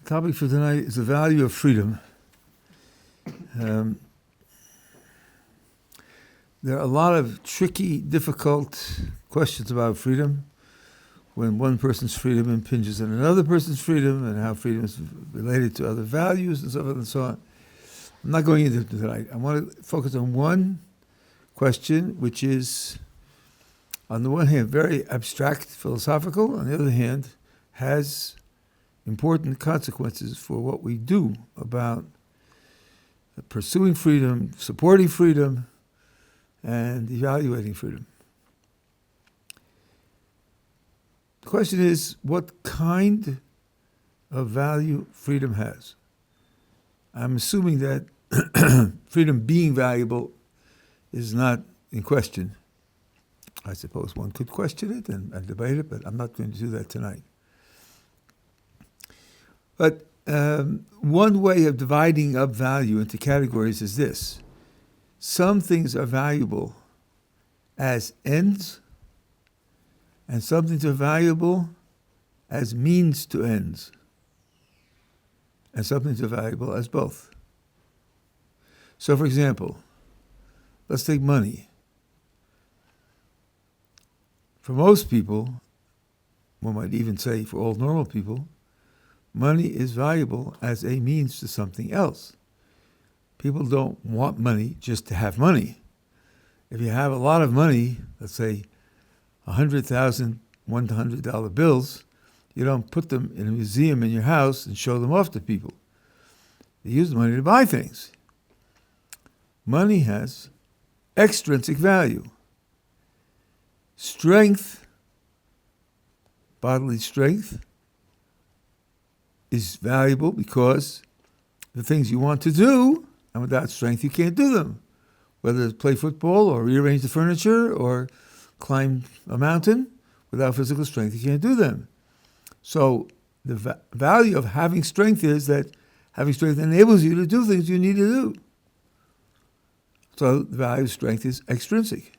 topic for tonight is the value of freedom. There are a lot of tricky, difficult questions about freedom, when one person's freedom impinges on another person's freedom, and how freedom is related to other values and so forth and so on. I'm not going into it tonight. I want to focus on one question, which is, on the one hand, very abstract, philosophical, on the other hand, has important consequences for what we do about pursuing freedom, supporting freedom, and evaluating freedom. The question is, what kind of value freedom has? I'm assuming that freedom being valuable is not in question. I suppose one could question it and debate it, but I'm not going to do that tonight. But one way of dividing up value into categories is this. Some things are valuable as ends, and some things are valuable as means to ends, and some things are valuable as both. So, for example, let's take money. For most people, one might even say for all normal people, money is valuable as a means to something else. People don't want money just to have money. If you have a lot of money, let's say 100,000 $100 bills, you don't put them in a museum in your house and show them off to people. You use the money to buy things. Money has extrinsic value. Strength, bodily strength, is valuable because the things you want to do, and without strength you can't do them. Whether it's play football or rearrange the furniture or climb a mountain, without physical strength you can't do them. So the value of having strength is that having strength enables you to do things you need to do. So the value of strength is extrinsic.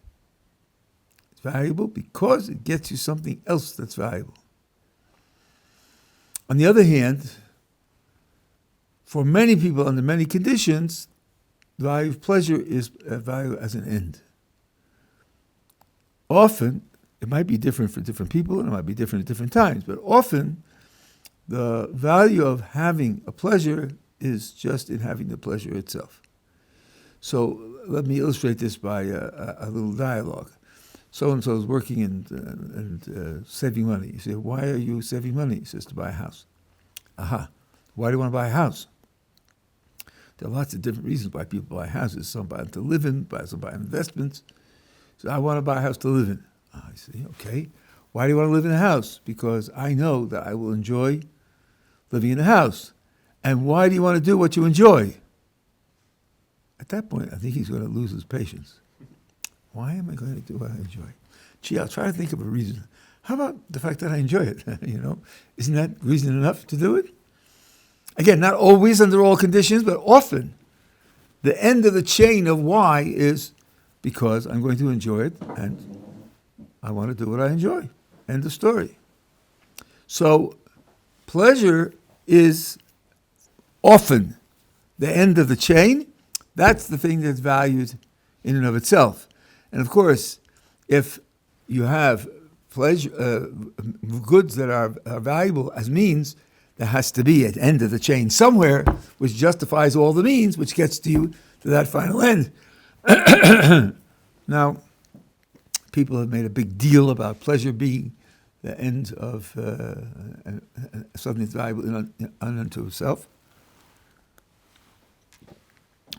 It's valuable because it gets you something else that's valuable. On the other hand, for many people under many conditions, the value of pleasure is value as an end. Often, it might be different for different people, and it might be different at different times, but often the value of having a pleasure is just in having the pleasure itself. So let me illustrate this by a little dialogue. So-and-so is working and saving money. You say, why are you saving money? He says, to buy a house. Aha. Why do you want to buy a house? There are lots of different reasons why people buy houses. Some buy them to live in, some buy investments. So I want to buy a house to live in. I say, okay. Why do you want to live in a house? Because I know that I will enjoy living in a house. And why do you want to do what you enjoy? At that point, I think he's going to lose his patience. Why am I going to do what I enjoy? Gee, I'll try to think of a reason. How about the fact that I enjoy it? Isn't that reason enough to do it? Again, not always under all conditions, but often the end of the chain of why is because I'm going to enjoy it and I want to do what I enjoy. End of story. So pleasure is often the end of the chain. That's the thing that's valued in and of itself. And of course, if you have pleasure, goods that are valuable as means, there has to be an end of the chain somewhere which justifies all the means, which gets you to that final end. Now, people have made a big deal about pleasure being the end of something that's valuable in unto itself.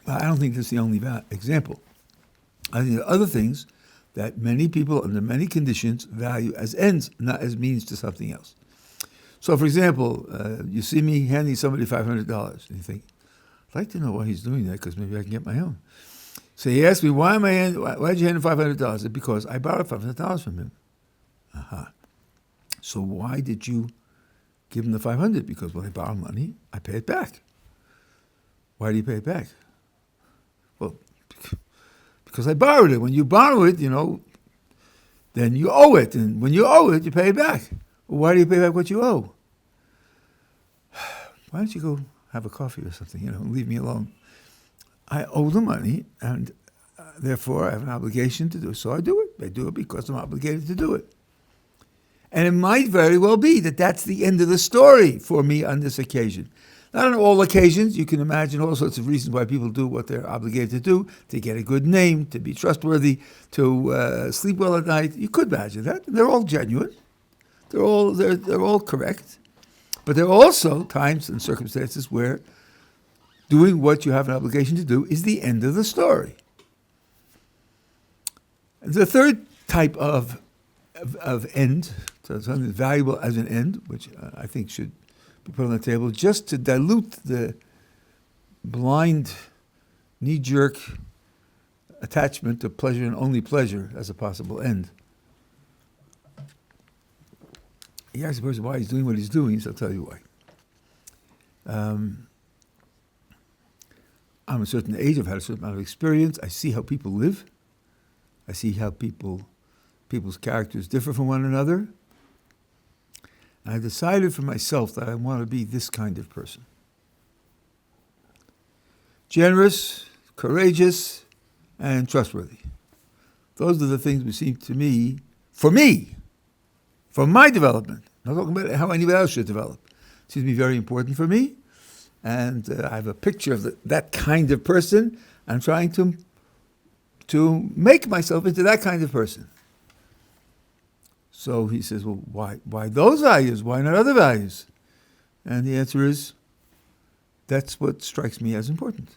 But I don't think that's the only example. I think there are other things that many people under many conditions value as ends, not as means to something else. So, for example, you see me handing somebody $500, and you think, I'd like to know why he's doing that, because maybe I can get my own. So he asked me, why did you hand him $500? It's because I borrowed $500 from him. Aha. So why did you give him the $500? Because when I borrow money, I pay it back. Why do you pay it back? Well, because I borrowed it. When you borrow it, then you owe it. And when you owe it, you pay it back. Well, why do you pay back what you owe? why don't you go have a coffee or something, and leave me alone. I owe the money, and therefore I have an obligation to do it. So I do it. I do it because I'm obligated to do it. And it might very well be that that's the end of the story for me on this occasion. Not on all occasions. You can imagine all sorts of reasons why people do what they're obligated to do, to get a good name, to be trustworthy, to sleep well at night. You could imagine that. They're all genuine. They're all correct. But there are also times and circumstances where doing what you have an obligation to do is the end of the story. The third type of end, so something that's valuable as an end, which I think should be put on the table, just to dilute the blind, knee-jerk attachment to pleasure and only pleasure as a possible end. He asks the person why he's doing what he's doing, so I'll tell you why. I'm a certain age, I've had a certain amount of experience, I see how people live, I see how people's characters differ from one another, and I decided for myself that I want to be this kind of person. Generous, courageous, and trustworthy. Those are the things which seem to me, for my development, I'm not talking about how anybody else should develop, seems to be very important for me. And I have a picture of that kind of person. I'm trying to make myself into that kind of person. So he says, well, why those values? Why not other values? And the answer is, that's what strikes me as important.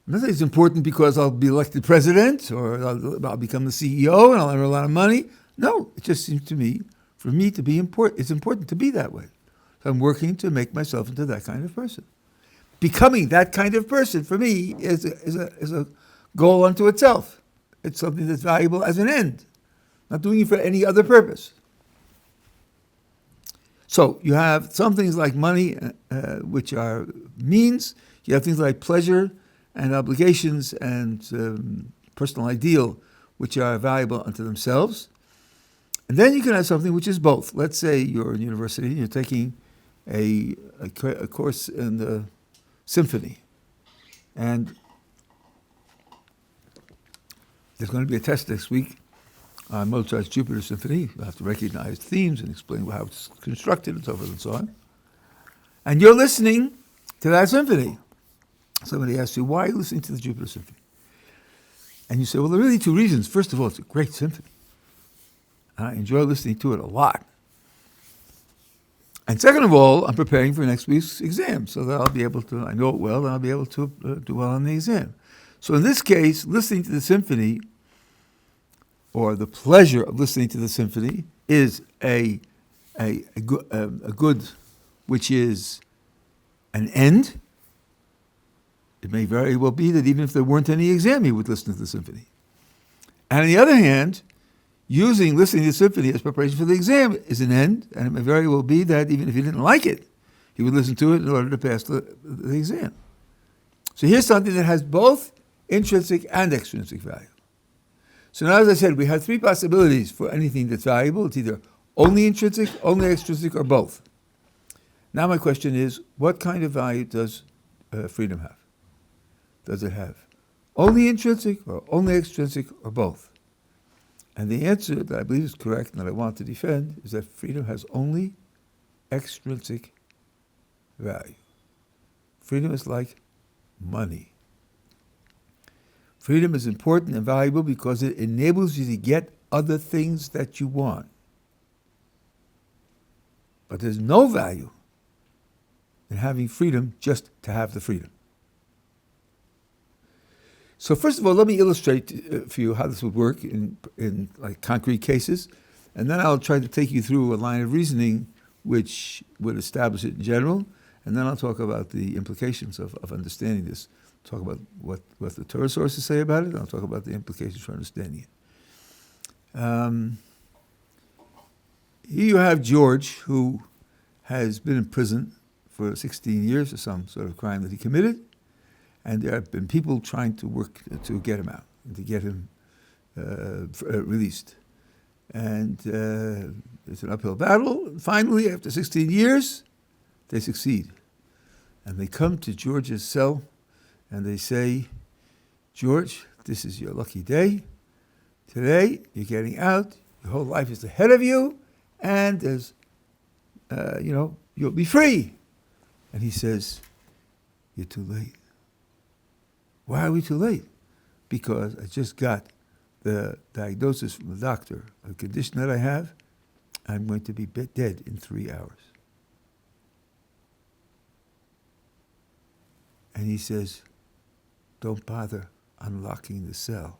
I'm not saying it's important because I'll be elected president or I'll become the CEO and I'll earn a lot of money. No, it just seems to me, for me to be important, it's important to be that way. So I'm working to make myself into that kind of person. Becoming that kind of person, for me, is a goal unto itself. It's something that's valuable as an end, not doing it for any other purpose. So you have some things like money, which are means. You have things like pleasure and obligations and personal ideal, which are valuable unto themselves. And then you can have something which is both. Let's say you're in university and you're taking a course in the symphony. And there's going to be a test next week on Mozart's Jupiter Symphony. You'll have to recognize themes and explain how it's constructed and so forth and so on. And you're listening to that symphony. Somebody asks you, why are you listening to the Jupiter Symphony? And you say, well, there are really two reasons. First of all, it's a great symphony. And I enjoy listening to it a lot. And second of all, I'm preparing for next week's exam, so that I'll be able to, I know it well, and I'll be able to do well on the exam. So in this case, listening to the symphony, or the pleasure of listening to the symphony, is a good, which is an end. It may very well be that even if there weren't any exam, he would listen to the symphony. And on the other hand, listening to the symphony as preparation for the exam is an end, and it may very well be that even if he didn't like it, he would listen to it in order to pass the exam. So here's something that has both intrinsic and extrinsic value. So now, as I said, we have three possibilities for anything that's valuable. It's either only intrinsic, only extrinsic, or both. Now my question is, what kind of value does freedom have? Does it have only intrinsic, or only extrinsic, or both? And the answer that I believe is correct and that I want to defend is that freedom has only extrinsic value. Freedom is like money. Freedom is important and valuable because it enables you to get other things that you want. But there's no value in having freedom just to have the freedom. So first of all, let me illustrate for you how this would work in like concrete cases, and then I'll try to take you through a line of reasoning which would establish it in general, and then I'll talk about the implications of understanding this. Talk about what the Torah sources say about it, and I'll talk about the implications for understanding it. Here you have George, who has been in prison for 16 years for some sort of crime that he committed. And there have been people trying to work to get him out and to get him released. And it's an uphill battle. Finally, after 16 years, they succeed. And they come to George's cell and they say, George, this is your lucky day. Today, you're getting out. Your whole life is ahead of you. And there's, you'll be free. And he says, you're too late. Why are we too late? Because I just got the diagnosis from the doctor, a condition that I have. I'm going to be dead in 3 hours. And he says, don't bother unlocking the cell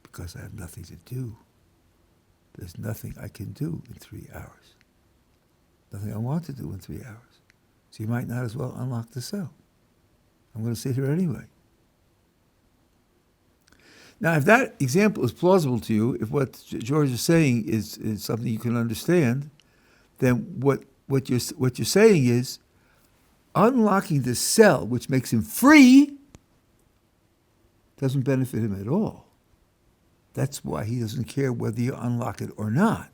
because I have nothing to do. There's nothing I can do in 3 hours. Nothing I want to do in 3 hours. So you might not as well unlock the cell. I'm going to sit here anyway. Now, if that example is plausible to you, if what George is saying is something you can understand, then what you're saying is unlocking the cell, which makes him free, doesn't benefit him at all. That's why he doesn't care whether you unlock it or not.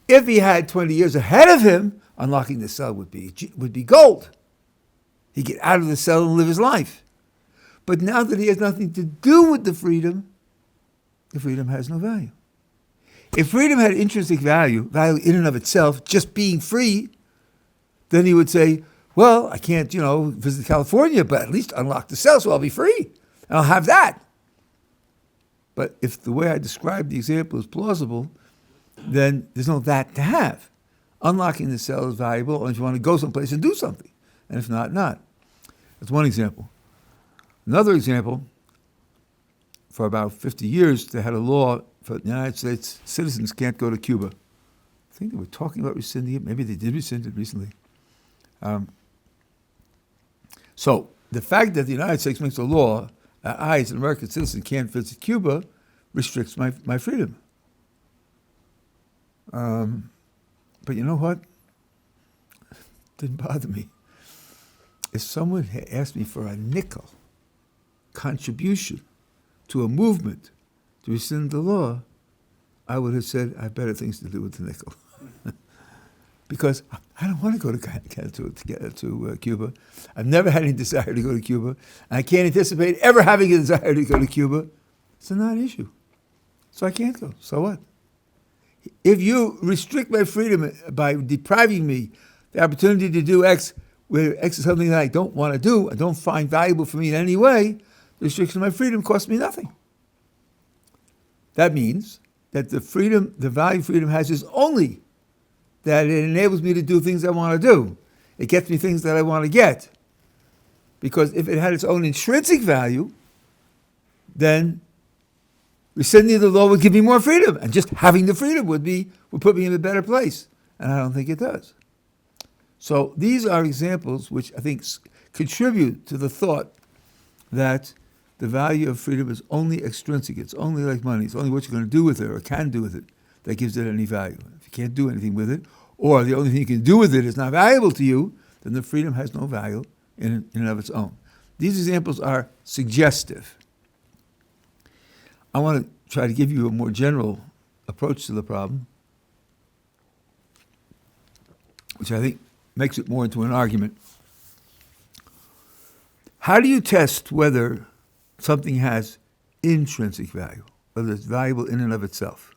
If he had 20 years ahead of him, unlocking the cell would be gold. He'd get out of the cell and live his life. But now that he has nothing to do with the freedom has no value. If freedom had intrinsic value in and of itself, just being free, then he would say, well, I can't, visit California, but at least unlock the cell so I'll be free. And I'll have that. But if the way I described the example is plausible, then there's no that to have. Unlocking the cell is valuable only if you want to go someplace and do something. And if not, not. That's one example. Another example, for about 50 years, they had a law for the United States citizens can't go to Cuba. I think they were talking about rescinding it. Maybe they did rescind it recently. So the fact that the United States makes a law that I, as an American citizen, can't visit Cuba restricts my freedom. But you know what? It didn't bother me. If someone had asked me for a nickel contribution to a movement to rescind the law, I would have said, I have better things to do with the nickel. Because I don't want to go to Cuba. I've never had any desire to go to Cuba. And I can't anticipate ever having a desire to go to Cuba. It's a non-issue. So I can't go. So what? If you restrict my freedom by depriving me the opportunity to do X, where X is something that I don't want to do, I don't find valuable for me in any way, the restriction of my freedom costs me nothing. That means that the value freedom has is only that it enables me to do things I want to do. It gets me things that I want to get. Because if it had its own intrinsic value, then rescinding the law would give me more freedom. And just having the freedom would put me in a better place. And I don't think it does. So these are examples which I think contribute to the thought that the value of freedom is only extrinsic. It's only like money. It's only what you're going to do with it or can do with it that gives it any value. If you can't do anything with it, or the only thing you can do with it is not valuable to you, then the freedom has no value in and of its own. These examples are suggestive. I want to try to give you a more general approach to the problem, which I think makes it more into an argument. How do you test whether something has intrinsic value, whether it's valuable in and of itself?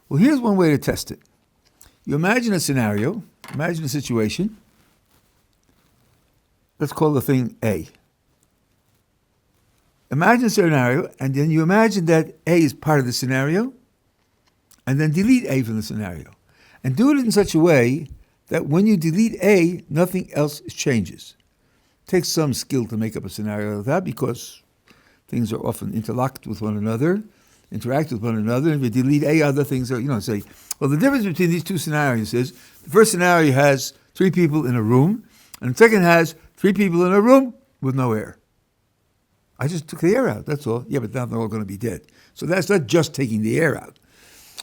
Well, here's one way to test it. You imagine a scenario, imagine a situation. Let's call the thing A. Imagine a scenario, and then you imagine that A is part of the scenario, and then delete A from the scenario. And do it in such a way that when you delete A, nothing else changes. It takes some skill to make up a scenario like that because things are often interact with one another. And if you delete A, other things are, say, well, the difference between these two scenarios is the first scenario has 3 people in a room, and the second has 3 people in a room with no air. I just took the air out, that's all. Yeah, but now they're all going to be dead. So that's not just taking the air out.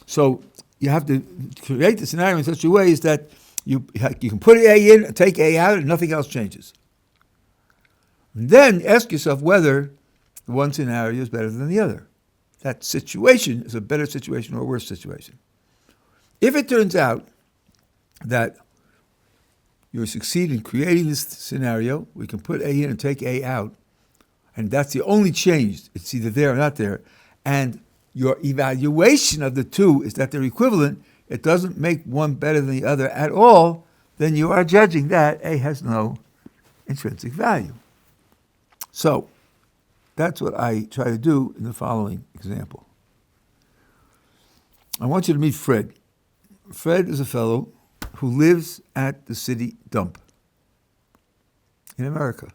So you have to create the scenario in such a way is that you can put A in, take A out, and nothing else changes. And then ask yourself whether the one scenario is better than the other. That situation is a better situation or a worse situation. If it turns out that you succeed in creating this scenario. We can put A in and take A out, and that's the only change. It's either there or not there. And your evaluation of the two is that they're equivalent. It doesn't make one better than the other at all. Then you are judging that A has no intrinsic value. So that's what I try to do in the following example. I want you to meet Fred. Fred is a fellow who lives at the city dump in America.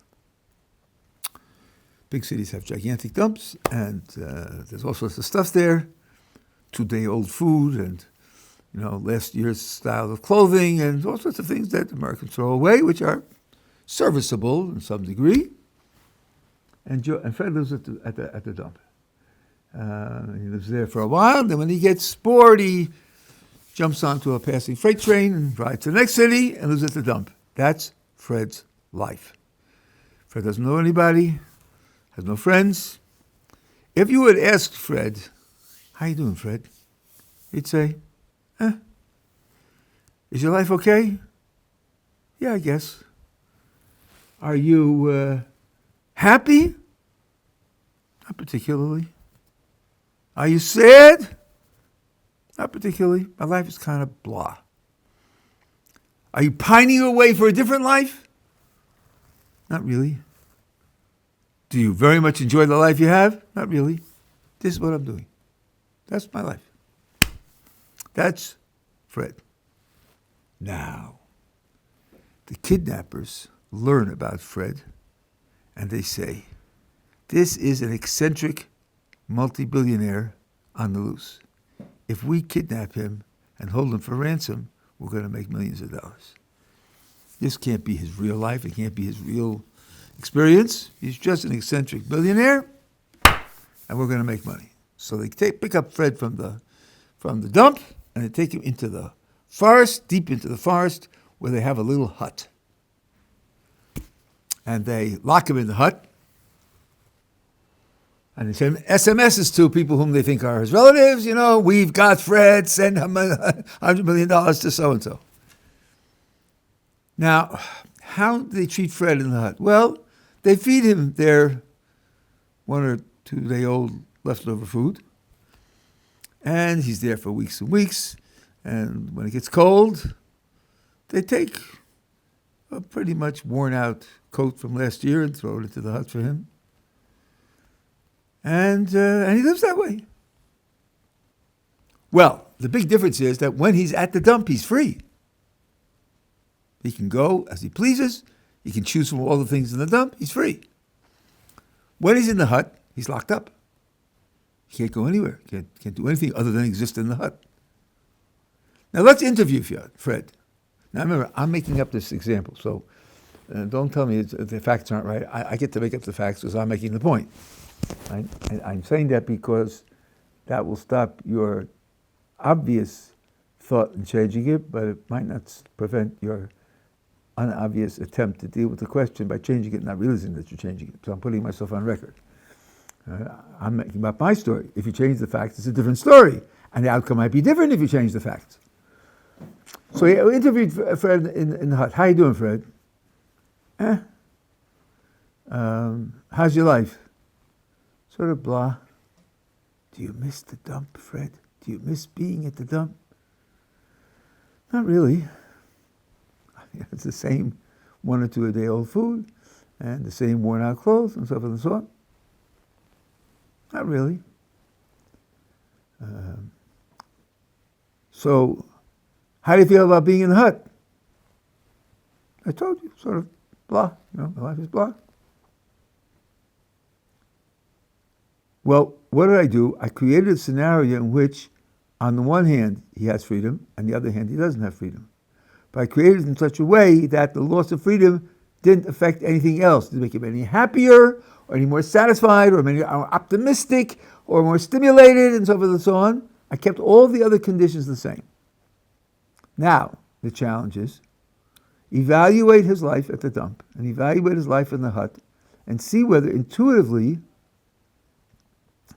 Big cities have gigantic dumps, and there's all sorts of stuff there. 2-day-old food, and last year's style of clothing, and all sorts of things that Americans throw away, which are serviceable in some degree. And Fred lives at the dump. He lives there for a while, and then when he gets bored, he jumps onto a passing freight train and rides to the next city and lives at the dump. That's Fred's life. Fred doesn't know anybody, has no friends. If you would ask Fred, "How you doing, Fred?" he'd say, "Is your life okay?" "Yeah, I guess." "Are you happy?" "Not particularly." "Are you sad?" "Not particularly. My life is kind of blah." "Are you pining away for a different life?" "Not really." "Do you very much enjoy the life you have?" "Not really. This is what I'm doing. That's my life." That's Fred. Now, the kidnappers learn about Fred, and they say, "This is an eccentric multi-billionaire on the loose. If we kidnap him and hold him for ransom, we're going to make millions of dollars. This can't be his real life. It can't be his real experience. He's just an eccentric billionaire, and we're going to make money." So they pick up Fred from the dump, and they take him into the forest, deep into the forest, where they have a little hut. And they lock him in the hut, and they send SMSs to people whom they think are his relatives. "We've got Fred, send him $100 million to so-and-so." Now, how do they treat Fred in the hut? Well, they feed him their 1 or 2-day-old leftover food, and he's there for weeks and weeks. And when it gets cold, they take a pretty much worn-out coat from last year and throw it into the hut for him. And he lives that way. Well, the big difference is that when he's at the dump, he's free. He can go as he pleases. He can choose from all the things in the dump. He's free. When he's in the hut, he's locked up. He can't go anywhere. Can't do anything other than exist in the hut. Now let's interview Fred. Now remember, I'm making up this example, so don't tell me the facts aren't right. I get to make up the facts because I'm making the point. I'm saying that because that will stop your obvious thought in changing it, but it might not prevent your unobvious attempt to deal with the question by changing it, not realizing that you're changing it. So I'm putting myself on record. I'm making up my story. If you change the facts, it's a different story, and the outcome might be different if you change the facts. So we interviewed Fred in the hut. "How you doing, Fred?" "How's your life?" "Sort of blah." "Do you miss the dump, Fred? Do you miss being at the dump?" "Not really. It's the same 1 or 2-a-day-old food and the same worn-out clothes and so forth and so on." "Not really. So how do you feel about being in the hut?" "I told you, sort of blah. My life is blah." "Well, what did I do? I created a scenario in which, on the one hand, he has freedom, and the other hand, he doesn't have freedom. But I created it in such a way that the loss of freedom didn't affect anything else. It didn't make him any happier, or any more satisfied, or any more optimistic, or more stimulated, and so forth and so on. I kept all the other conditions the same. Now, the challenge is, evaluate his life at the dump, and evaluate his life in the hut, and see whether intuitively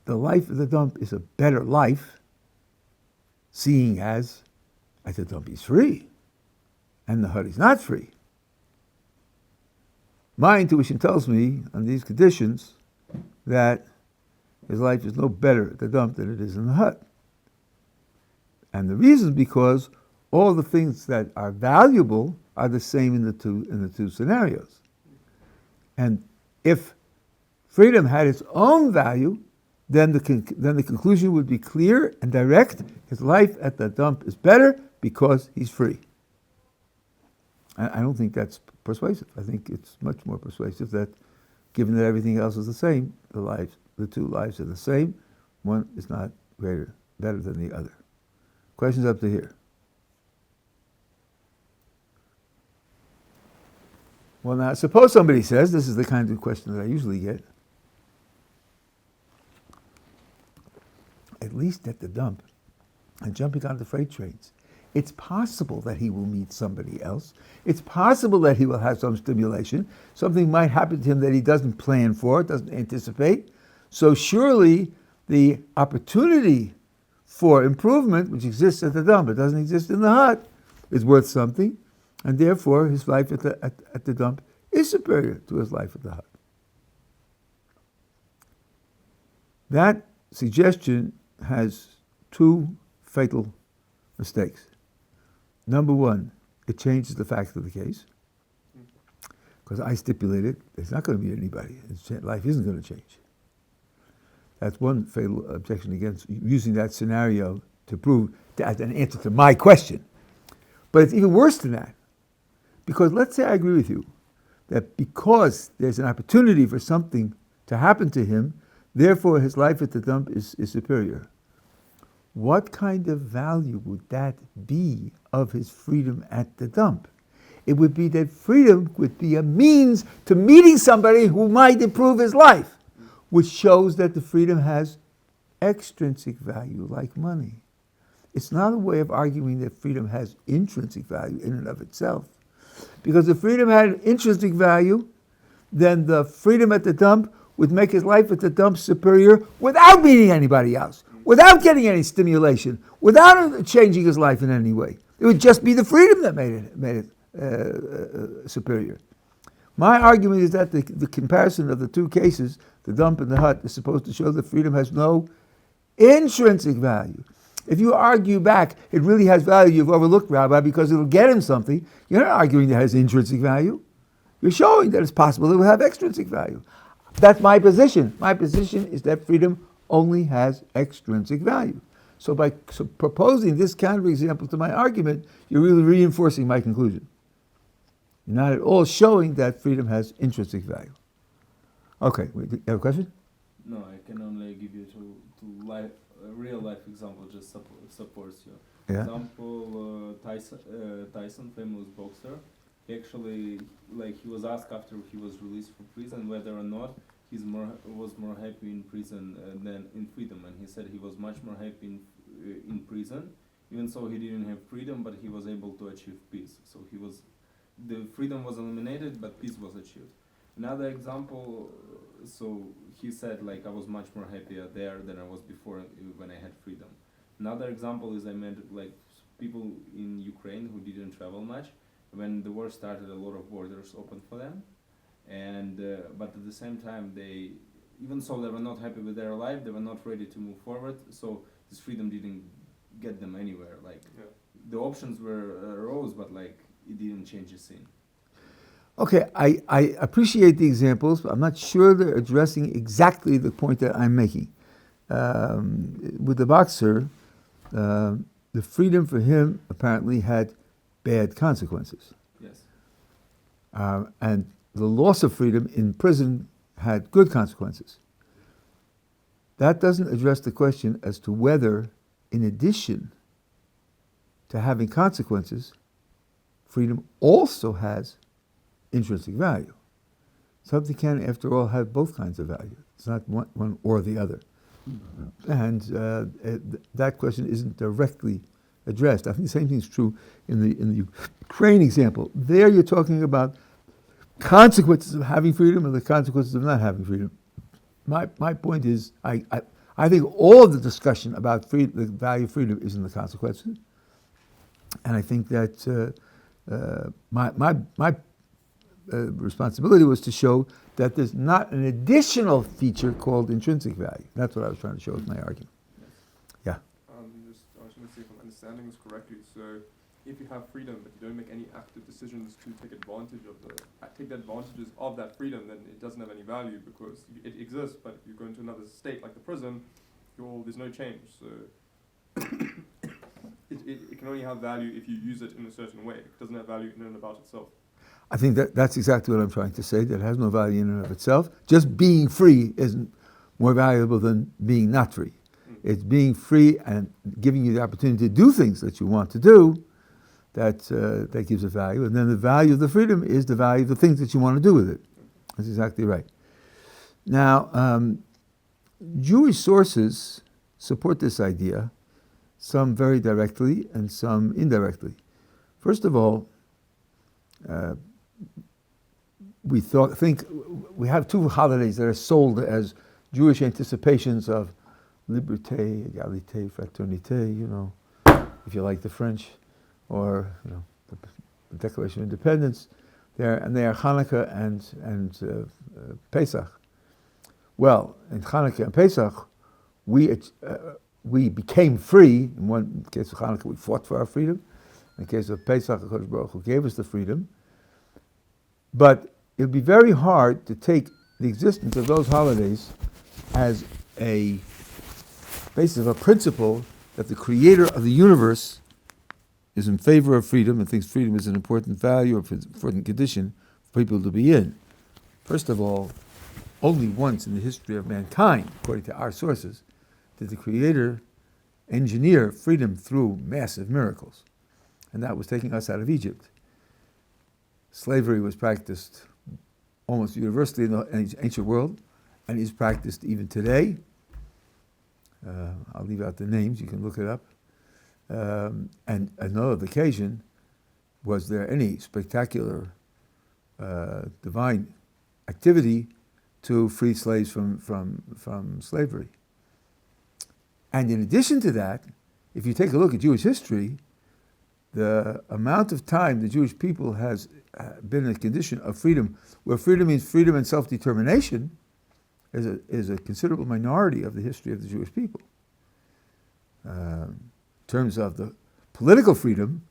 the life at the dump is a better life, seeing as at the dump he's free. and the hut he's not free. My intuition tells me, on these conditions, that his life is no better at the dump than it is in the hut. And the reason is because all the things that are valuable are the same in the two scenarios. And if freedom had its own value, then the conclusion would be clear and direct. His life at the dump is better because he's free. I don't think that's persuasive. I think it's much more persuasive that, given that everything else is the same, the two lives are the same. One is not better than the other. Questions up to here? Well, now, suppose somebody says, this is the kind of question that I usually get, at least at the dump, and jumping on the freight trains, it's possible that he will meet somebody else. It's possible that he will have some stimulation. Something might happen to him that he doesn't plan for, doesn't anticipate. So surely the opportunity for improvement, which exists at the dump, it doesn't exist in the hut, is worth something, and therefore his life at the dump is superior to his life at the hut. That suggestion has two fatal mistakes. Number one, it changes the fact of the case, because I stipulated there's not going to be anybody. Life isn't going to change. That's one fatal objection against using that scenario to prove as an answer to my question. But it's even worse than that, because let's say I agree with you that because there's an opportunity for something to happen to him, therefore his life at the dump is superior. What kind of value would that be of his freedom at the dump? It would be that freedom would be a means to meeting somebody who might improve his life, which shows that the freedom has extrinsic value, like money. It's not a way of arguing that freedom has intrinsic value in and of itself. Because if freedom had intrinsic value, then the freedom at the dump would make his life at the dump superior without meeting anybody else, without getting any stimulation, without changing his life in any way. It would just be the freedom that made it superior. My argument is that the comparison of the two cases, the dump and the hut, is supposed to show that freedom has no intrinsic value. If you argue back, it really has value, you've overlooked, Rabbi, because it'll get him something. You're not arguing that it has intrinsic value. You're showing that it's possible it will have extrinsic value. That's my position. My position is that freedom only has extrinsic value. So by proposing this counterexample to my argument, you're really reinforcing my conclusion. You're not at all showing that freedom has intrinsic value. Okay, you have a question? No, I can only give you two life, a real life example just supports you. Yeah. Example, Tyson, famous boxer, he actually, he was asked after he was released from prison whether or not was more happy in prison than in freedom, and he said he was much more happy in prison, even though he didn't have freedom, but he was able to achieve peace. So the freedom was eliminated, but peace was achieved. Another example, so he said I was much more happier there than I was before when I had freedom. Another example is I met people in Ukraine who didn't travel much. When the war started, a lot of borders opened for them, and but at the same time even though they were not happy with their life, they were not ready to move forward. So this freedom didn't get them anywhere. The options arose, but it didn't change the scene. Okay, I appreciate the examples, but I'm not sure they're addressing exactly the point that I'm making. With the boxer, the freedom for him apparently had bad consequences. Yes. And the loss of freedom in prison had good consequences. That doesn't address the question as to whether, in addition to having consequences, freedom also has intrinsic value. Something can, after all, have both kinds of value. It's not one or the other. And that question isn't directly addressed. I think the same thing is true in the Ukraine example. There you're talking about consequences of having freedom and the consequences of not having freedom. My point is, I think all of the discussion about the value of freedom is in the consequences. And I think that my responsibility was to show that there's not an additional feature called intrinsic value. That's what I was trying to show with my argument. Yeah. I was going to see if I'm understanding this correctly. So, if you have freedom, but you don't make any active decisions to take advantage of take the advantages of that freedom, then it doesn't have any value because it exists. But if you go into another state like the prison, there's no change. So, it can only have value if you use it in a certain way. It doesn't have value in and about itself. I think that's exactly what I'm trying to say, that it has no value in and of itself. Just being free isn't more valuable than being not free. It's being free and giving you the opportunity to do things that you want to do that gives it value. And then the value of the freedom is the value of the things that you want to do with it. That's exactly right. Now, Jewish sources support this idea, some very directly and some indirectly. First of all, we think we have two holidays that are sold as Jewish anticipations of liberté, égalité, fraternité, if you like the French, or the Declaration of Independence. They are Hanukkah and Pesach. Well, in Hanukkah and Pesach, we became free. In one case of Hanukkah, we fought for our freedom. In the case of Pesach, HaKadosh Baruch Hu gave us the freedom. But it would be very hard to take the existence of those holidays as a basis of a principle that the creator of the universe is in favor of freedom and thinks freedom is an important value or important condition for people to be in. First of all, only once in the history of mankind, according to our sources, did the creator engineer freedom through massive miracles. And that was taking us out of Egypt. Slavery was practiced almost universally in the ancient world, and is practiced even today. I'll leave out the names, you can look it up. And another occasion, was there any spectacular divine activity to free slaves from slavery? And in addition to that, if you take a look at Jewish history, the amount of time the Jewish people has been in a condition of freedom, where freedom means freedom and self-determination, is a considerable minority of the history of the Jewish people. In terms of the political freedom,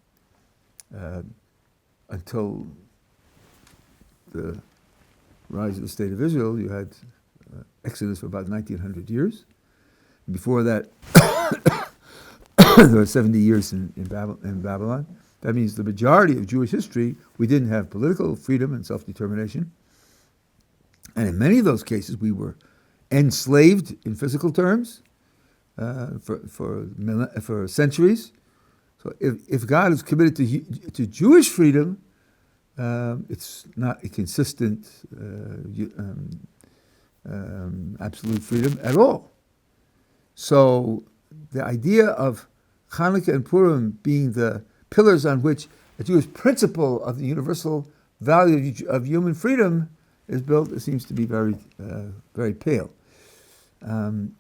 until the rise of the State of Israel, you had Exodus for about 1900 years. Before that, there were 70 years in Babylon. That means the majority of Jewish history, we didn't have political freedom and self-determination. And in many of those cases, we were enslaved in physical terms for centuries. So if God is committed to Jewish freedom, it's not a consistent absolute freedom at all. So the idea of Hanukkah and Purim being the pillars on which a Jewish principle of the universal value of human freedom is built, it seems to be very, very pale. In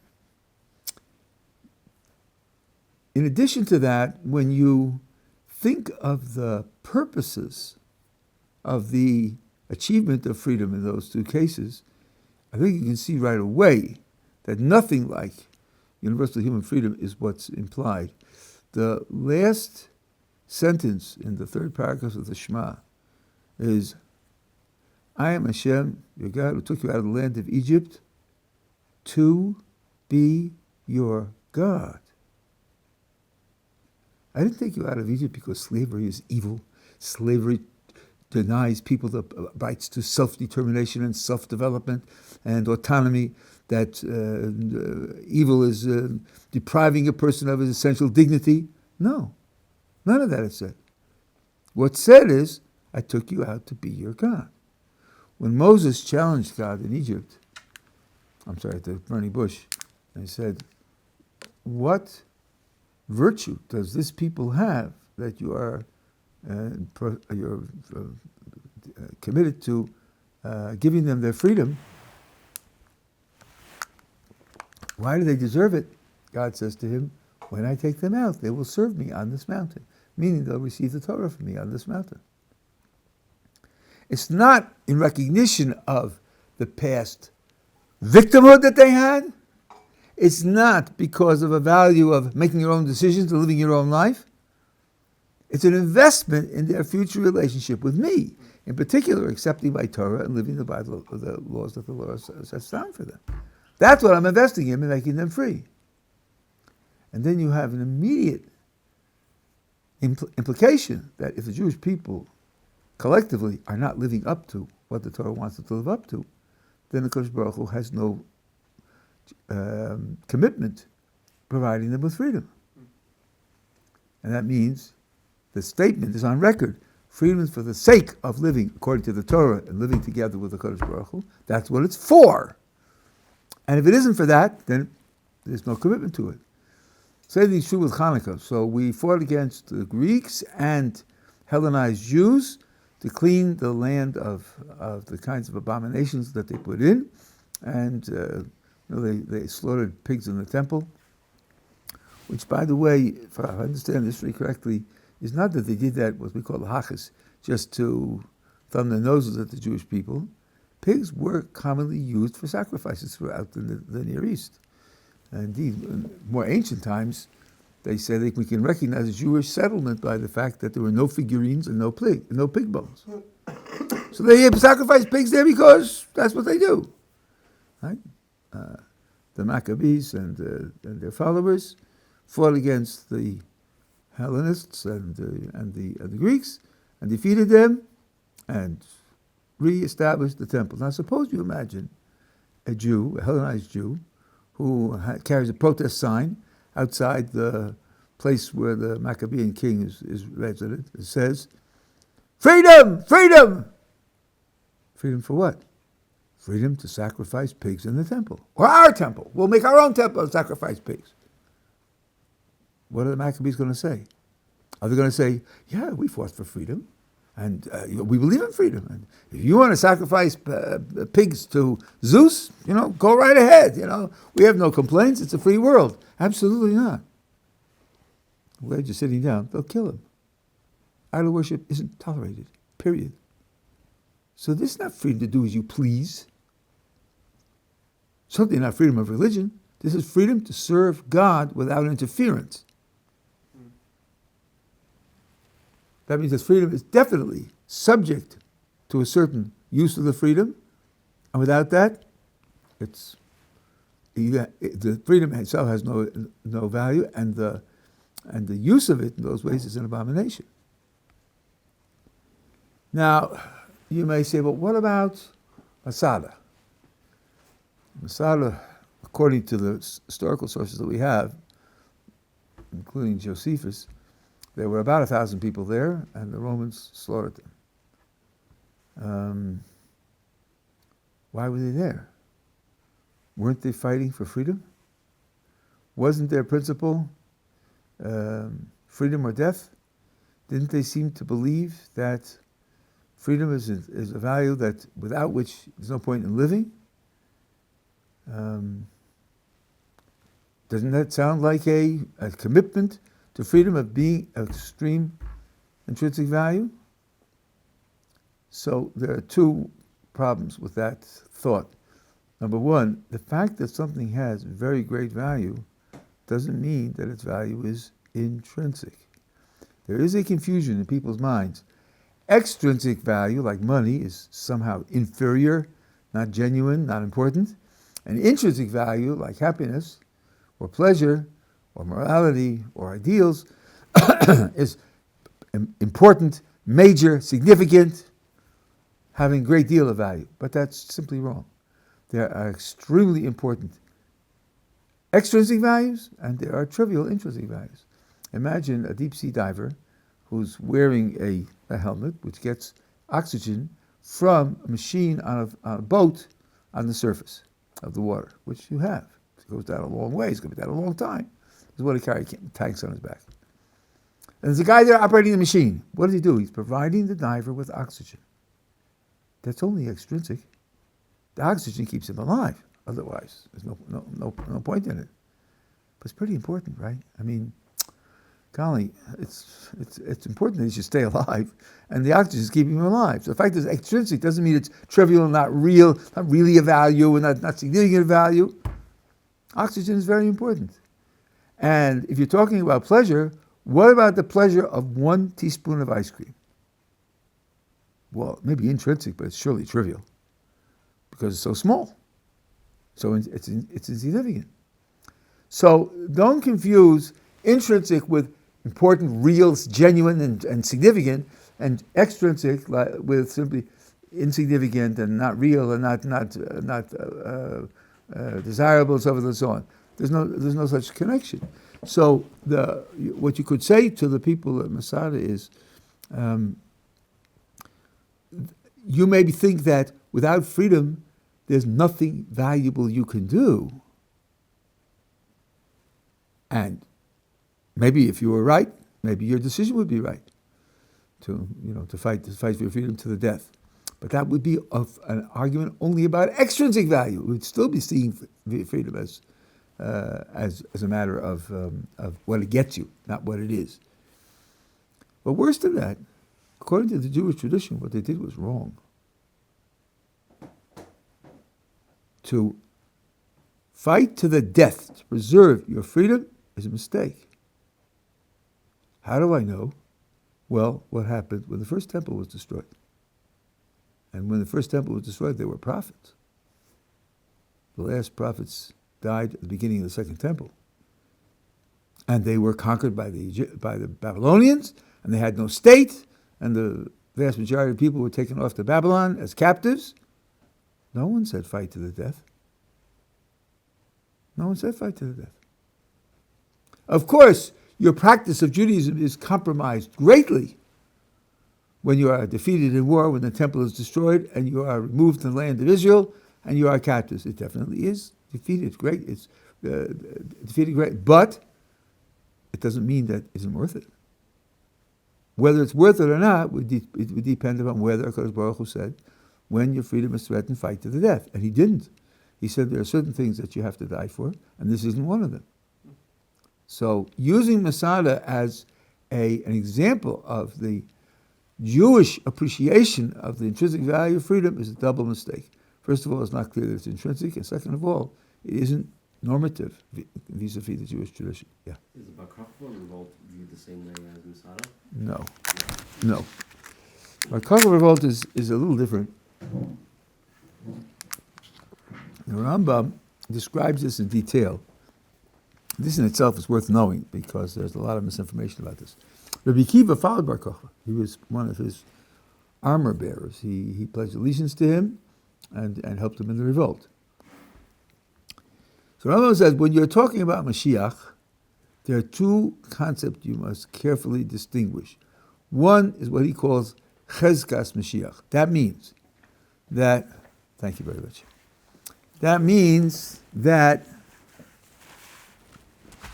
addition to that, when you think of the purposes of the achievement of freedom in those two cases, I think you can see right away that nothing like universal human freedom is what's implied. The last sentence in the third paragraph of the Shema is, I am Hashem, your God, who took you out of the land of Egypt to be your God. I didn't take you out of Egypt because slavery is evil. Slavery denies people the rights to self-determination and self-development and autonomy, that evil is depriving a person of his essential dignity. No, none of that is said. What's said is, I took you out to be your God. When Moses challenged God in Egypt, at the burning bush, and he said, what virtue does this people have that you are committed to giving them their freedom? Why do they deserve it? God says to him, when I take them out, they will serve me on this mountain, meaning they'll receive the Torah from me on this mountain. It's not in recognition of the past victimhood that they had. It's not because of a value of making your own decisions and living your own life. It's an investment in their future relationship with me, in particular, accepting my Torah and living the Bible, the laws that the Lord sets down for them. That's what I'm investing in making them free. And then you have an immediate implication that if the Jewish people collectively are not living up to what the Torah wants them to live up to, then the Kodesh Baruch Hu has no commitment providing them with freedom. And that means the statement is on record. Freedom is for the sake of living according to the Torah and living together with the Kodesh Baruch Hu. That's what it's for. And if it isn't for that, then there's no commitment to it. Same thing's true with Hanukkah. So we fought against the Greeks and Hellenized Jews to clean the land of the kinds of abominations that they put in. And they slaughtered pigs in the temple, which, by the way, if I understand history correctly, is not that they did that, what we call the hachas, just to thumb their noses at the Jewish people. Pigs were commonly used for sacrifices throughout the Near East. Indeed, in more ancient times, they say that we can recognize a Jewish settlement by the fact that there were no figurines and no pig bones. So they sacrifice pigs there because that's what they do. Right? The Maccabees and their followers fought against the Hellenists and the Greeks and defeated them and re-established the temple. Now suppose you imagine a Jew, a Hellenized Jew, who carries a protest sign outside the place where the Maccabean king is resident. It says, "Freedom! Freedom!" Freedom for what? Freedom to sacrifice pigs in the temple. Or our temple. We'll make our own temple and sacrifice pigs. What are the Maccabees going to say? Are they going to say, yeah, we fought for freedom, and we believe in freedom, and if you want to sacrifice pigs to Zeus, go right ahead, we have no complaints, it's a free world. Absolutely not. We're just sitting down, they'll kill him. Idol worship isn't tolerated, period. So this is not freedom to do as you please. Certainly not freedom of religion. This is freedom to serve God without interference. That means that freedom is definitely subject to a certain use of the freedom, and without that, the freedom itself has no value, and the use of it in those ways is an abomination. Now, you may say, well, what about Masada? Masada, according to the historical sources that we have, including Josephus, there were about 1,000 people there, and the Romans slaughtered them. Why were they there? Weren't they fighting for freedom? Wasn't their principle freedom or death? Didn't they seem to believe that freedom is a value that without which there's no point in living? Doesn't that sound like a commitment to freedom of being of extreme intrinsic value? So there are two problems with that thought. Number one, the fact that something has very great value doesn't mean that its value is intrinsic. There is a confusion in people's minds. Extrinsic value, like money, is somehow inferior, not genuine, not important. And intrinsic value, like happiness or pleasure or morality or ideals, is important, major, significant, having a great deal of value. But that's simply wrong. There are extremely important extrinsic values, and there are trivial intrinsic values. Imagine a deep-sea diver who's wearing a helmet which gets oxygen from a machine on a boat on the surface of the water, which you have. It goes down a long way. It's going to be down a long time. This is what he carries, tanks on his back. And there's a guy there operating the machine. What does he do? He's providing the diver with oxygen. That's only extrinsic. The oxygen keeps him alive. Otherwise, there's no point in it. But it's pretty important, right? I mean, golly, it's important that he should stay alive, and the oxygen is keeping him alive. So the fact that it's extrinsic doesn't mean it's trivial and not real, not really a value, and not significant value. Oxygen is very important. And if you're talking about pleasure, what about the pleasure of 1 teaspoon of ice cream? Well, maybe intrinsic, but it's surely trivial because it's so small. So it's insignificant. So don't confuse intrinsic with important, real, genuine, and significant, and extrinsic with simply insignificant and not real and not desirable, and so forth and so on. There's no such connection. So what you could say to the people at Masada is, you maybe think that without freedom, there's nothing valuable you can do. And maybe if you were right, maybe your decision would be right to fight for your freedom to the death. But that would be an argument only about extrinsic value. We would still be seeing freedom as a matter of what it gets you, not what it is. But worse than that, according to the Jewish tradition, what they did was wrong. To fight to the death to preserve your freedom is a mistake. How do I know? Well, what happened when the first temple was destroyed? And when the first temple was destroyed, there were prophets. The last prophets died at the beginning of the second temple. And they were conquered by the Babylonians, and they had no state, and the vast majority of people were taken off to Babylon as captives. No one said fight to the death. No one said fight to the death. Of course, your practice of Judaism is compromised greatly when you are defeated in war, when the temple is destroyed, and you are removed from the land of Israel, and you are captives. It definitely is defeated. Great. It's defeated great. But it doesn't mean that it isn't worth it. Whether it's worth it or not, it would depend upon whether HaKadosh Baruch Hu said, when your freedom is threatened, fight to the death. And he didn't. He said there are certain things that you have to die for, and this isn't one of them. So using Masada as an example of the Jewish appreciation of the intrinsic value of freedom is a double mistake. First of all, it's not clear that it's intrinsic, and second of all, it isn't normative vis-a-vis the Jewish tradition. Yeah. Is the Bar Kokhba revolt viewed the same way as Masada? No. Bar Kokhba revolt is a little different. The Rambam describes this in detail. This in itself is worth knowing because there's a lot of misinformation about this. Rabbi Kiva followed Bar Kokhba. He was one of his armor bearers. He pledged allegiance to him and helped him in the revolt. So Rambam says, when you're talking about Mashiach, there are two concepts you must carefully distinguish. One is what he calls Chezkas Mashiach. That means that, thank you very much. That means that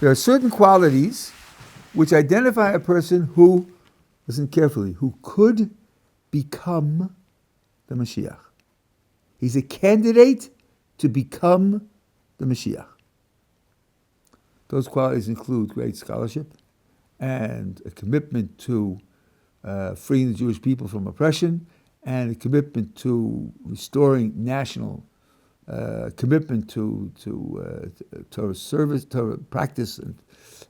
there are certain qualities which identify a person who, listen carefully, who could become the Mashiach. He's a candidate to become the Mashiach. Those qualities include great scholarship and a commitment to freeing the Jewish people from oppression and a commitment to restoring national commitment to Torah service, Torah practice,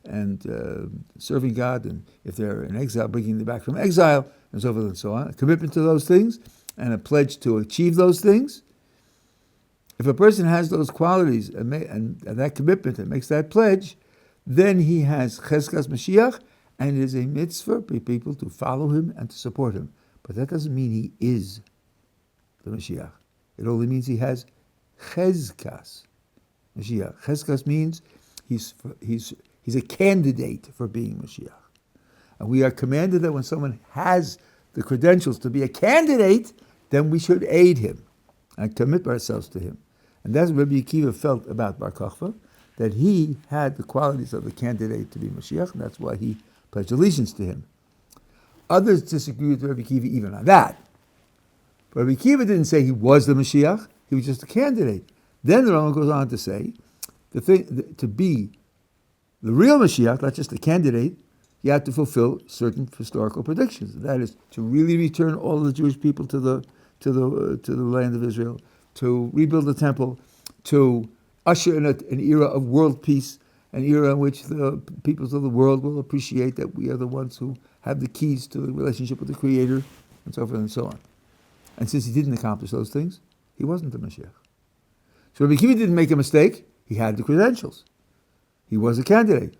and serving God, and if they're in exile, bringing them back from exile, and so forth and so on. A commitment to those things, and a pledge to achieve those things. If a person has those qualities and that commitment and makes that pledge, then he has Chezkas Mashiach, and it is a mitzvah for people to follow him and to support him. But that doesn't mean he is the Mashiach. It only means he has Chezkas Mashiach. Chezkas means he's a candidate for being Mashiach. And we are commanded that when someone has the credentials to be a candidate, then we should aid him and commit ourselves to him. And that's what Rabbi Akiva felt about Bar Kokhba, that he had the qualities of the candidate to be Mashiach, and that's why he pledged allegiance to him. Others disagree with Rabbi Akiva even on that. But Rabbi Akiva didn't say he was the Mashiach, he was just a candidate. Then the Rambam goes on to say, to be the real Mashiach, not just a candidate, he had to fulfill certain historical predictions. That is, to really return all of the Jewish people to the land of Israel, to rebuild the temple, to usher in an era of world peace, an era in which the peoples of the world will appreciate that we are the ones who have the keys to the relationship with the Creator, and so forth and so on. And since he didn't accomplish those things, he wasn't the Mashiach. So Rabbi Akiva didn't make a mistake. He had the credentials. He was a candidate.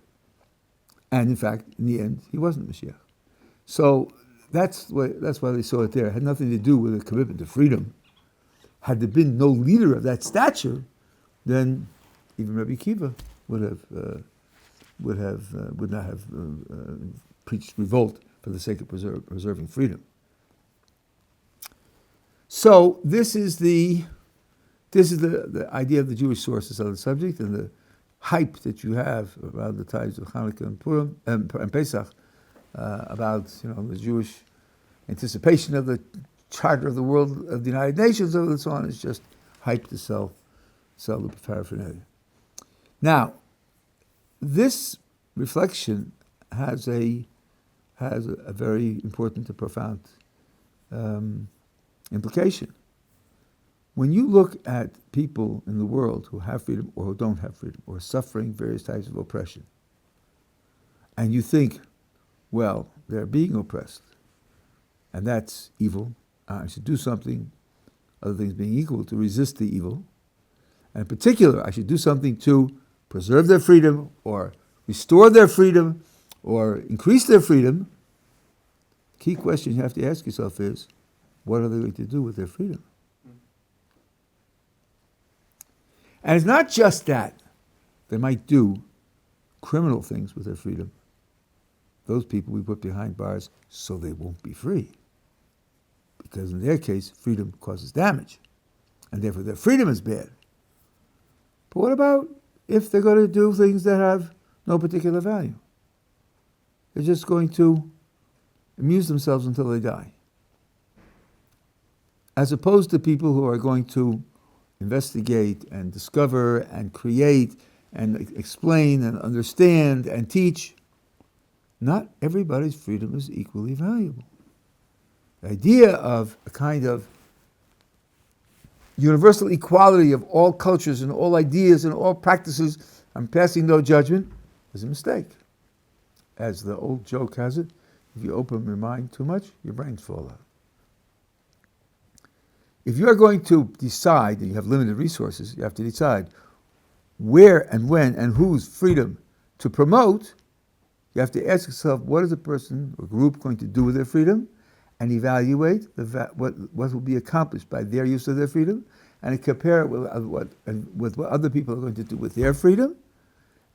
And in fact, in the end, he wasn't Mashiach. So that's why they saw it there. It had nothing to do with a commitment to freedom. Had there been no leader of that stature, then even Rabbi Akiva would not have preached revolt for the sake of preserving freedom. So this is the idea of the Jewish sources on the subject, and the hype that you have around the times of Hanukkah and Purim and Pesach about the Jewish anticipation of the Charter of the World of the United Nations and so on is just hype to sell the paraphernalia. Now, this reflection has a very important and profound implication. When you look at people in the world who have freedom or who don't have freedom or suffering various types of oppression, and you think, well, they're being oppressed, and that's evil, I should do something, other things being equal, to resist the evil, and in particular, I should do something to preserve their freedom or restore their freedom or increase their freedom. The key question you have to ask yourself is, what are they going to do with their freedom? And it's not just that. They might do criminal things with their freedom. Those people we put behind bars so they won't be free. Because in their case, freedom causes damage. And therefore their freedom is bad. But what about if they're going to do things that have no particular value? They're just going to amuse themselves until they die. As opposed to people who are going to investigate and discover and create and explain and understand and teach. Not everybody's freedom is equally valuable. The idea of a kind of universal equality of all cultures and all ideas and all practices, I'm passing no judgment, is a mistake. As the old joke has it, if you open your mind too much, your brains fall out. If you're going to decide, and you have limited resources, you have to decide where and when and whose freedom to promote. You have to ask yourself, what is a person or group going to do with their freedom, and evaluate what will be accomplished by their use of their freedom, and compare it with what other people are going to do with their freedom,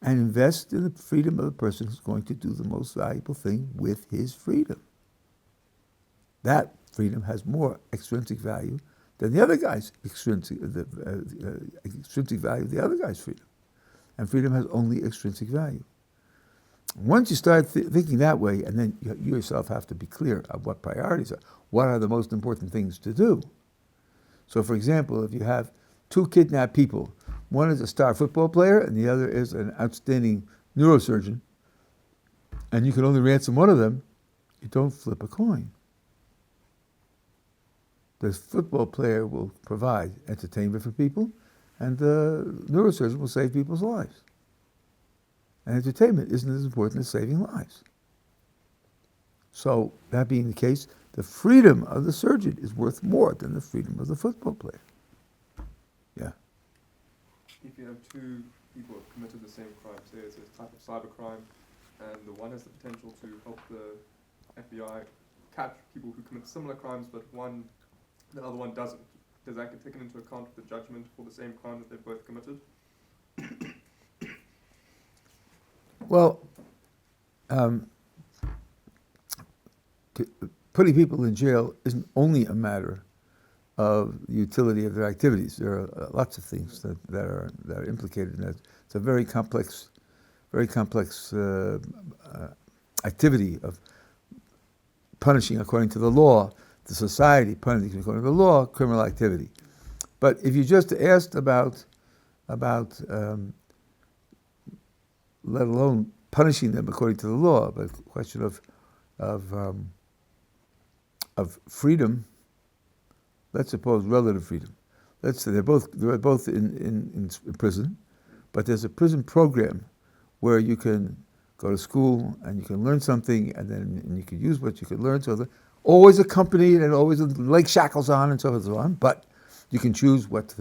and invest in the freedom of the person who's going to do the most valuable thing with his freedom. That freedom has more extrinsic value than the other guy's extrinsic value of the other guy's freedom. And freedom has only extrinsic value. Once you start thinking that way, and then you yourself have to be clear of what priorities are. What are the most important things to do? So, for example, if you have two kidnapped people, one is a star football player and the other is an outstanding neurosurgeon, and you can only ransom one of them, you don't flip a coin. The football player will provide entertainment for people, and the neurosurgeon will save people's lives. And entertainment isn't as important as saving lives. So, that being the case, the freedom of the surgeon is worth more than the freedom of the football player. Yeah. If you have two people who have committed the same crime, say it's a type of cybercrime, and the one has the potential to help the FBI catch people who commit similar crimes, but the other one doesn't. Does that get taken into account for the judgment for the same crime that they've both committed? Well, putting people in jail isn't only a matter of the utility of their activities. There are lots of things that are implicated in that. It's a very complex activity of punishing according to the law, the society punishing according to the law, criminal activity. But if you just asked about let alone punishing them according to the law, but a question of freedom. Let's suppose relative freedom. Let's say they're both in prison, but there's a prison program where you can go to school and you can learn something, and you can use what you can learn. So always accompanied and always with leg shackles on and so forth and so on. But you can choose what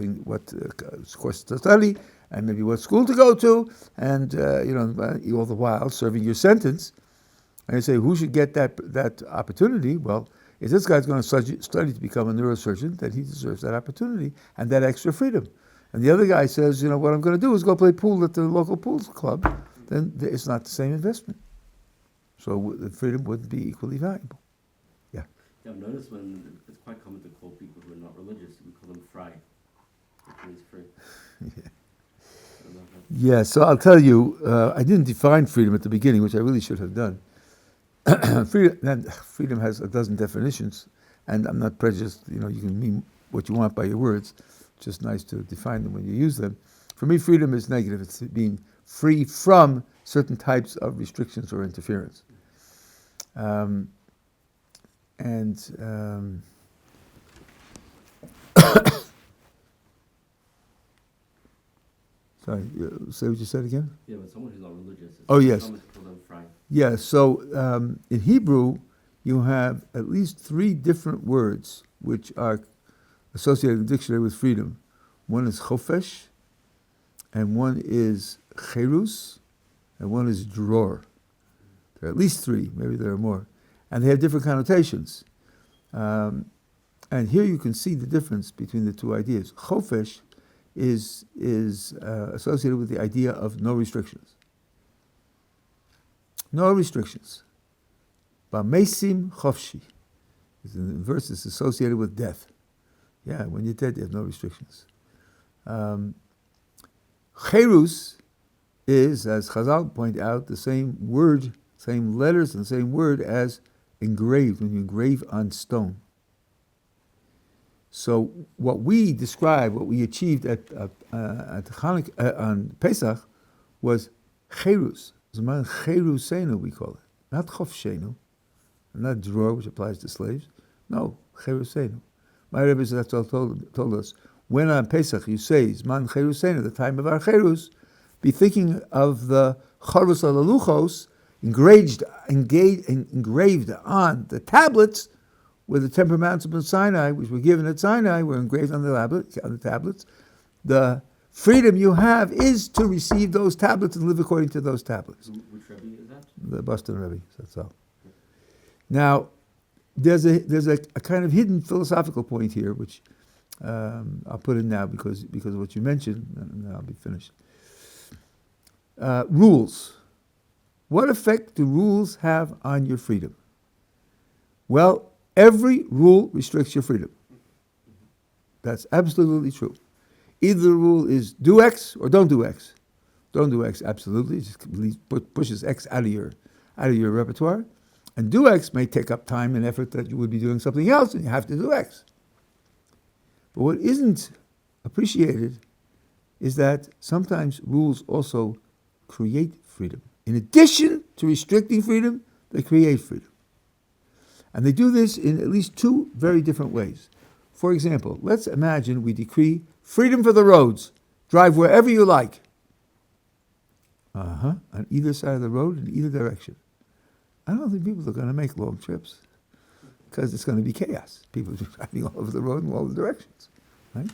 course to study and maybe what school to go to, and all the while serving your sentence. And you say, who should get that opportunity? Well, if this guy's going to study to become a neurosurgeon, then he deserves that opportunity and that extra freedom. And the other guy says, what I'm going to do is go play pool at the local pool club, then it's not the same investment. So the freedom wouldn't be equally valuable. Yeah. Yeah, I've noticed when it's quite common to call people who are not religious, we call them fry, which means free. Yeah. Yeah, so I'll tell you, I didn't define freedom at the beginning, which I really should have done. Freedom has a dozen definitions, and I'm not prejudiced. You can mean what you want by your words. It's just nice to define them when you use them. For me, freedom is negative. It's being free from certain types of restrictions or interference. Sorry, say what you said again? Yeah, but someone who's not religious. Oh, yes. Common to call them fry. Yeah, so in Hebrew, you have at least 3 different words which are associated in the dictionary with freedom. One is chofesh, and one is cherus, and one is dror. There are at least 3, maybe there are more. And they have different connotations. And here you can see the difference between the 2 ideas. Chofesh is associated with the idea of no restrictions. No restrictions. Ba'mesim chofshi. The verse is associated with death. Yeah, when you're dead, you have no restrictions. Cherus is, as Chazal point out, the same word, same letters, and the same word as engraved, when you engrave on stone. So what we described, what we achieved at Chanukah, on Pesach, was cherus. Zman cherusenu, we call it. Not chofshenu, not dror, which applies to slaves. No, cherusenu. My Rabbi told us, when on Pesach you say Zman cherusenu, the time of our cherus, be thinking of the charus alaluchos engraved on the tablets, where the 10 commandments of Sinai, which were given at Sinai, were engraved on the tablets. The freedom you have is to receive those tablets and live according to those tablets. Which Rabbi is that? The Boston Rabbi, that's all. Now, there's a kind of hidden philosophical point here, which I'll put in now because of what you mentioned, and then I'll be finished. Rules. What effect do rules have on your freedom? Well, every rule restricts your freedom. That's absolutely true. Either the rule is do X or don't do X. Don't do X, absolutely. It just pushes X out of your repertoire. And do X may take up time and effort that you would be doing something else, and you have to do X. But what isn't appreciated is that sometimes rules also create freedom. In addition to restricting freedom, they create freedom. And they do this in at least 2 very different ways. For example, let's imagine we decree freedom for the roads. Drive wherever you like. On either side of the road, in either direction. I don't think people are going to make long trips because it's going to be chaos. People are driving all over the road in all the directions. Right?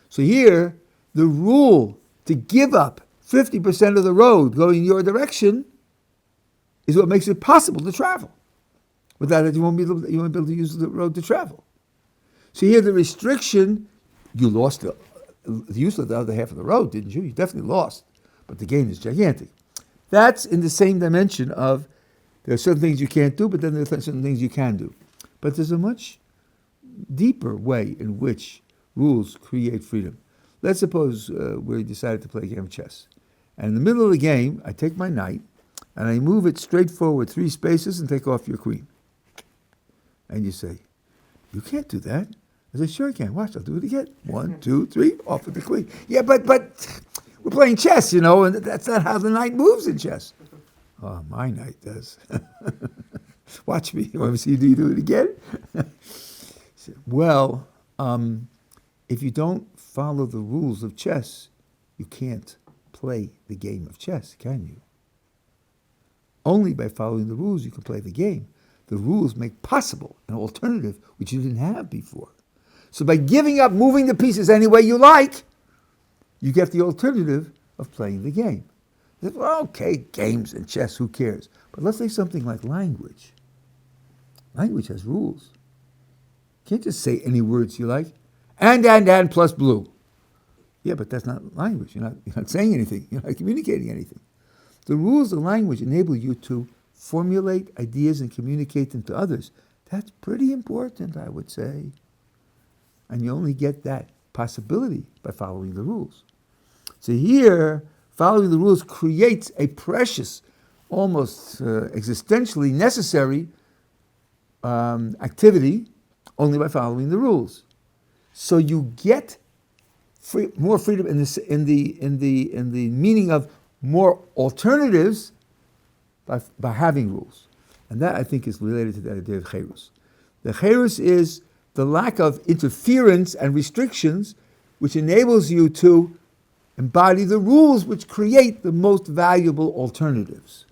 So here, the rule to give up 50% of the road going in your direction is what makes it possible to travel. Without it, you won't be able to use the road to travel. So here, the restriction, you lost the use of the other half of the road, didn't you? You definitely lost. But the gain is gigantic. That's in the same dimension of there are certain things you can't do, but then there are certain things you can do. But there's a much deeper way in which rules create freedom. Let's suppose we decided to play a game of chess. And in the middle of the game, I take my knight, and I move it straight forward 3 spaces and take off your queen. And you say, you can't do that. I say, sure I can. Watch, I'll do it again. 1, 2, 3, off with the queen. Yeah, but we're playing chess, and that's not how the knight moves in chess. Oh, my night does. Watch me. You want to see you do it again? Well, if you don't follow the rules of chess, you can't play the game of chess, can you? Only by following the rules you can play the game. The rules make possible an alternative which you didn't have before. So by giving up moving the pieces any way you like, you get the alternative of playing the game. Well, okay, games and chess, who cares? But let's say something like language. Language has rules. You can't just say any words you like. And plus blue. Yeah, but that's not language. You're not saying anything. You're not communicating anything. The rules of language enable you to formulate ideas and communicate them to others. That's pretty important, I would say. And you only get that possibility by following the rules. So here, following the rules creates a precious, almost existentially necessary activity only by following the rules. So you get more freedom in the meaning of more alternatives by having rules. And that, I think, is related to that idea of cherus. The cherus is the lack of interference and restrictions which enables you to embody the rules which create the most valuable alternatives.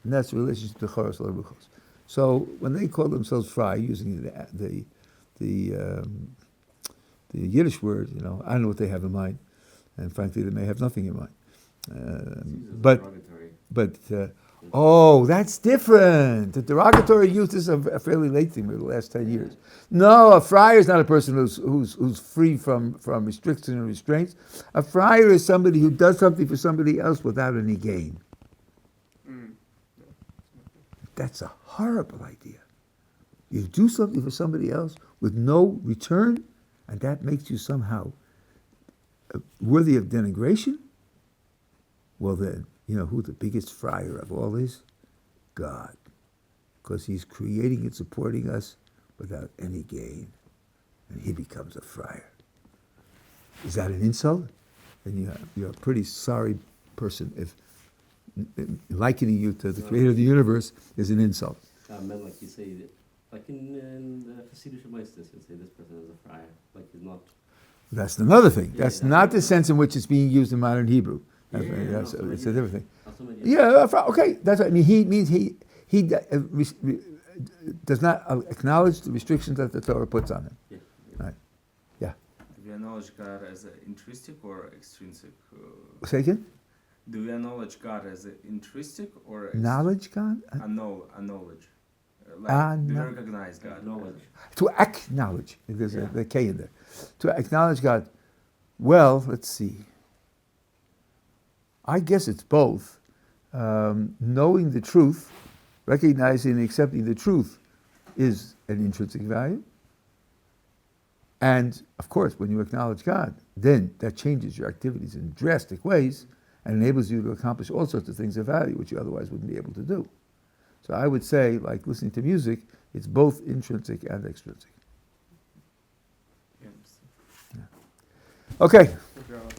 And that's the relationship to choros l'ruchos. So when they call themselves frei, using the Yiddish word, I don't know what they have in mind, and frankly, they may have nothing in mind. That's different. The derogatory use is a fairly late thing, in the last 10 years. No, a friar is not a person who's free from restrictions and restraints. A friar is somebody who does something for somebody else without any gain. That's a horrible idea. You do something for somebody else with no return, and that makes you somehow worthy of denigration? Well then, you know who the biggest friar of all is? God. Because he's creating and supporting us without any gain. And he becomes a friar. Is that an insult? Then you're a pretty sorry person if likening you to the creator of the universe is an insult. Men, like you say, like in the Hasidic Meisters, you say this person is a friar. Like he's not. That's another thing. Yeah, that's not the sense in which it's being used in modern Hebrew. It's a different thing. Okay, that's what I mean. He means he does not acknowledge the restrictions that the Torah puts on him. Yeah. Right. Yeah. Do we acknowledge God as an intrinsic or extrinsic? Say again? Do we acknowledge God as an intrinsic or Knowledge God? a knowledge? Do we recognize God? Knowledge. To acknowledge. There's a K in there. To acknowledge God. Well, let's see. I guess it's both. Knowing the truth, recognizing and accepting the truth is an intrinsic value. And, of course, when you acknowledge God, then that changes your activities in drastic ways and enables you to accomplish all sorts of things of value which you otherwise wouldn't be able to do. So I would say, like listening to music, it's both intrinsic and extrinsic. Yeah. Okay. Good job.